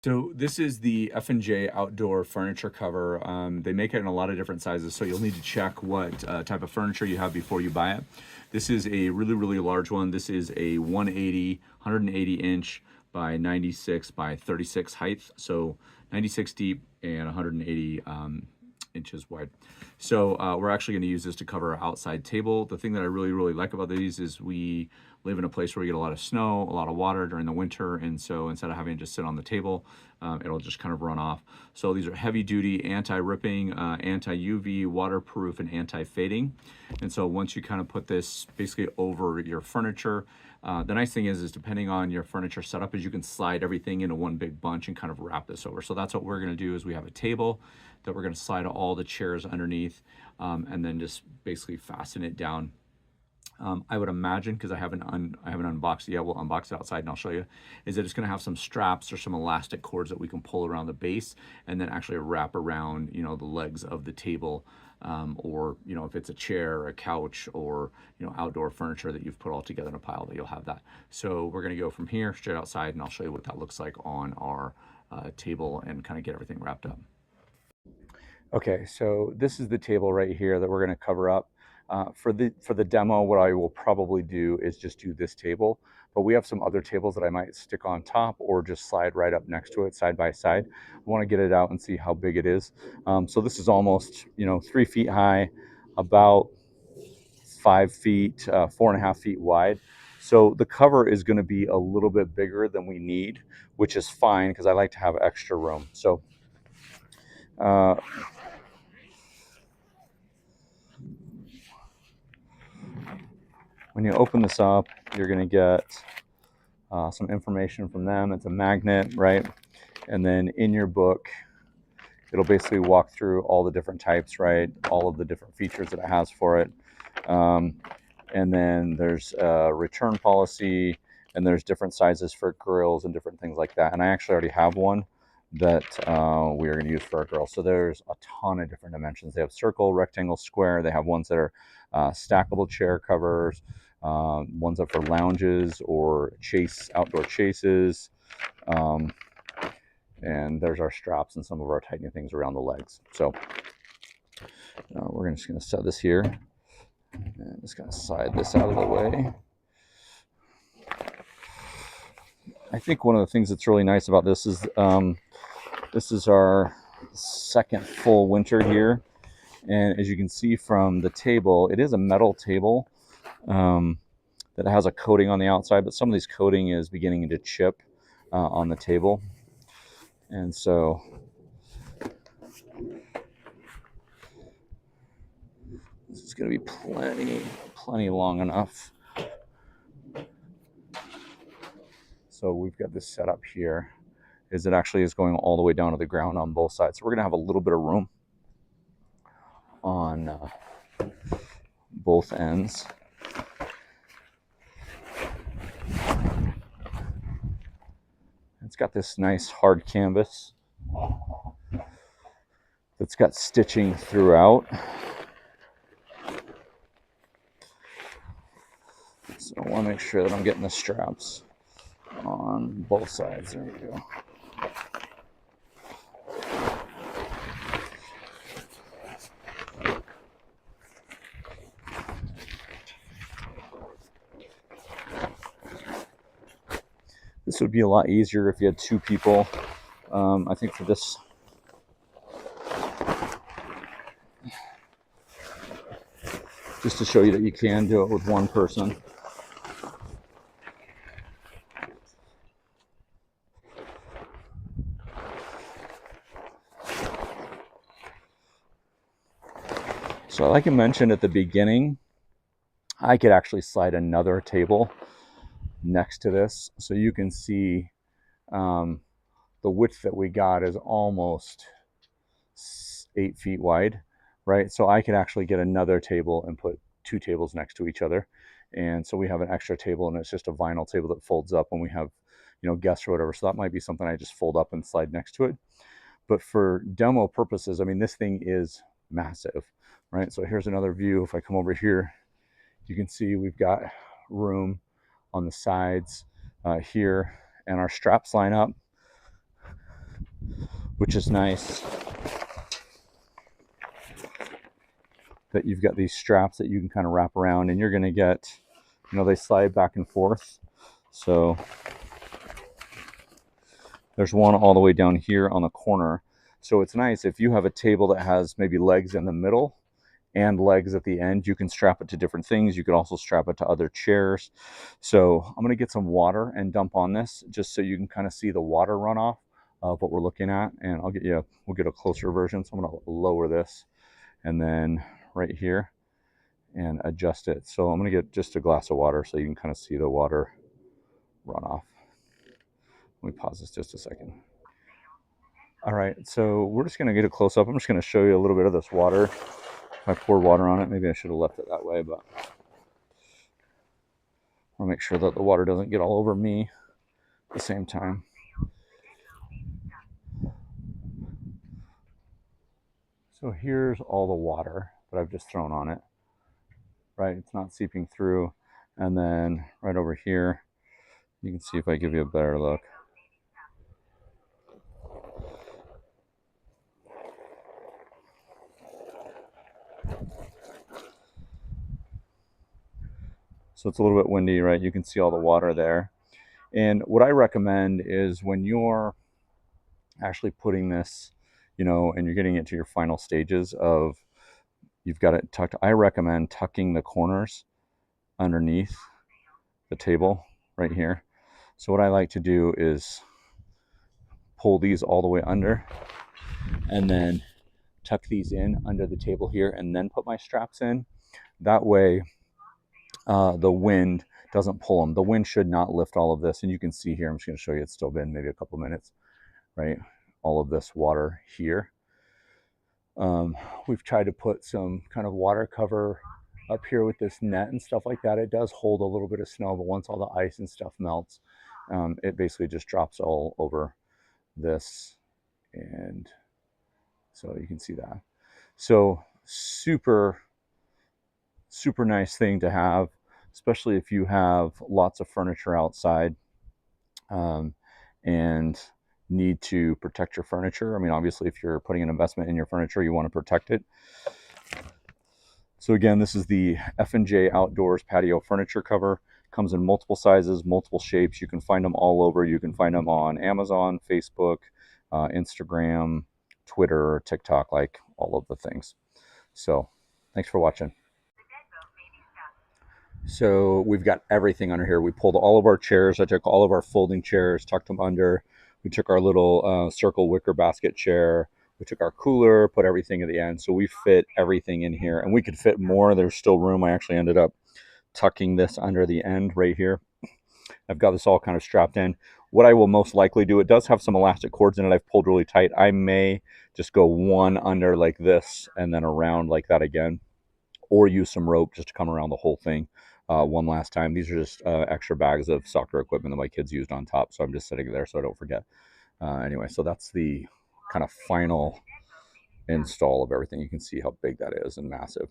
So this is the F&J Outdoor furniture cover. They make it in a lot of different sizes, so you'll need to check what type of furniture you have before you buy it. This is a really, really large one. This is a 180 inch by 96 by 36 height, so 96 deep and 180 inches wide. So we're actually going to use this to cover our outside table. The thing that I really, really like about these is we live in a place where we get a lot of snow, a lot of water during the winter, and so instead of having to just sit on the table, it'll just kind of run off. So these are heavy duty, anti-ripping, anti-UV, waterproof, and anti-fading. And so once you kind of put this basically over your furniture, the nice thing is depending on your furniture setup is you can slide everything into one big bunch and kind of wrap this over. So that's what we're going to do is we have a table that we're going to slide all the chairs underneath, and then just basically fasten it down. I would imagine, because I haven't unboxed it yet, we'll unbox it outside and I'll show you, is that it's going to have some straps or some elastic cords that we can pull around the base and then actually wrap around, you know, the legs of the table, or, you know, if it's a chair or a couch or, you know, outdoor furniture that you've put all together in a pile, that you'll have that. So we're going to go from here straight outside and I'll show you what that looks like on our table and kind of get everything wrapped up. Okay, so this is the table right here that we're going to cover up. For the demo, what I will probably do is just do this table, but we have some other tables that I might stick on top or just slide right up next to it side by side. I want to get it out and see how big it is. So this is almost, you know, 3 feet high, about 5 feet, 4.5 feet wide. So the cover is going to be a little bit bigger than we need, which is fine because I like to have extra room. So when you open this up, you're going to get some information from them. It's a magnet, right? And then in your book, it'll basically walk through all the different types, right? All of the different features that it has for it. And then there's a return policy, and there's different sizes for grills and different things like that. And I actually already have one that we are going to use for our grill. So there's a ton of different dimensions. They have circle, rectangle, square. They have ones that are stackable chair covers, ones that are for lounges or outdoor chases. And there's our straps and some of our tightening things around the legs. So we're just going to set this here and just kind of slide this out of the way. I think one of the things that's really nice about this is our second full winter here. And as you can see from the table, it is a metal table that has a coating on the outside, but some of this coating is beginning to chip on the table. And so this is going to be plenty long enough. So we've got this set up here. It actually is going all the way down to the ground on both sides. So we're going to have a little bit of room on both ends. It's got this nice hard canvas that's got stitching throughout. So I want to make sure that I'm getting the straps on both sides. There we go. This would be a lot easier if you had two people. I think for this, just to show you that you can do it with one person. So like I mentioned at the beginning, I could actually slide another table next to this, so you can see the width that we got is almost 8 feet wide, right? So I could actually get another table and put two tables next to each other, and so we have an extra table, and it's just a vinyl table that folds up when we have, you know, guests or whatever. So that might be something I just fold up and slide next to it. But for demo purposes, I mean, this thing is massive, right? So here's another view. If I come over here, you can see we've got room on the sides here, and our straps line up which is nice that you've got these straps that you can kind of wrap around, and you're going to get, you know, they slide back and forth. So there's one all the way down here on the corner. So it's nice if you have a table that has maybe legs in the middle and legs at the end, you can strap it to different things. You can also strap it to other chairs. So I'm going to get some water and dump on this just so you can kind of see the water runoff of what we're looking at. And we'll get a closer version. So I'm going to lower this and then right here and adjust it. So I'm going to get just a glass of water so you can kind of see the water runoff. Let me pause this just a second. All right, so we're just going to get a close up. I'm just going to show you a little bit of this water. I poured water on it. Maybe I should have left it that way, but I'll make sure that the water doesn't get all over me at the same time. So here's all the water that I've just thrown on it, right? It's not seeping through. And then right over here, you can see if I give you a better look. So it's a little bit windy, right? You can see all the water there. And what I recommend is when you're actually putting this, you know, and you're getting it to your final stages of, you've got it tucked, I recommend tucking the corners underneath the table right here. So what I like to do is pull these all the way under and then tuck these in under the table here and then put my straps in. That way the wind doesn't pull them. The wind should not lift all of this. And you can see here, I'm just going to show you, it's still been maybe a couple minutes, right? All of this water here. We've tried to put some kind of water cover up here with this net and stuff like that. It does hold a little bit of snow, but once all the ice and stuff melts, it basically just drops all over this. And so you can see that. So super, super nice thing to have, especially if you have lots of furniture outside and need to protect your furniture. I mean, obviously, if you're putting an investment in your furniture, you want to protect it. So again, this is the F&J Outdoors patio furniture cover. Comes in multiple sizes, multiple shapes. You can find them all over. You can find them on Amazon, Facebook, Instagram, Twitter, TikTok, like all of the things. So thanks for watching. So we've got everything under here. We pulled all of our chairs. I took all of our folding chairs, tucked them under. We took our little circle wicker basket chair. We took our cooler, put everything at the end. So we fit everything in here, and we could fit more. There's still room. I actually ended up tucking this under the end right here. I've got this all kind of strapped in. What I will most likely do, it does have some elastic cords in it. I've pulled really tight. I may just go one under like this and then around like that again, or use some rope just to come around the whole thing one last time. These are just extra bags of soccer equipment that my kids used on top, so I'm just sitting there so I don't forget. Anyway, so that's the kind of final install of everything. You can see how big that is and massive.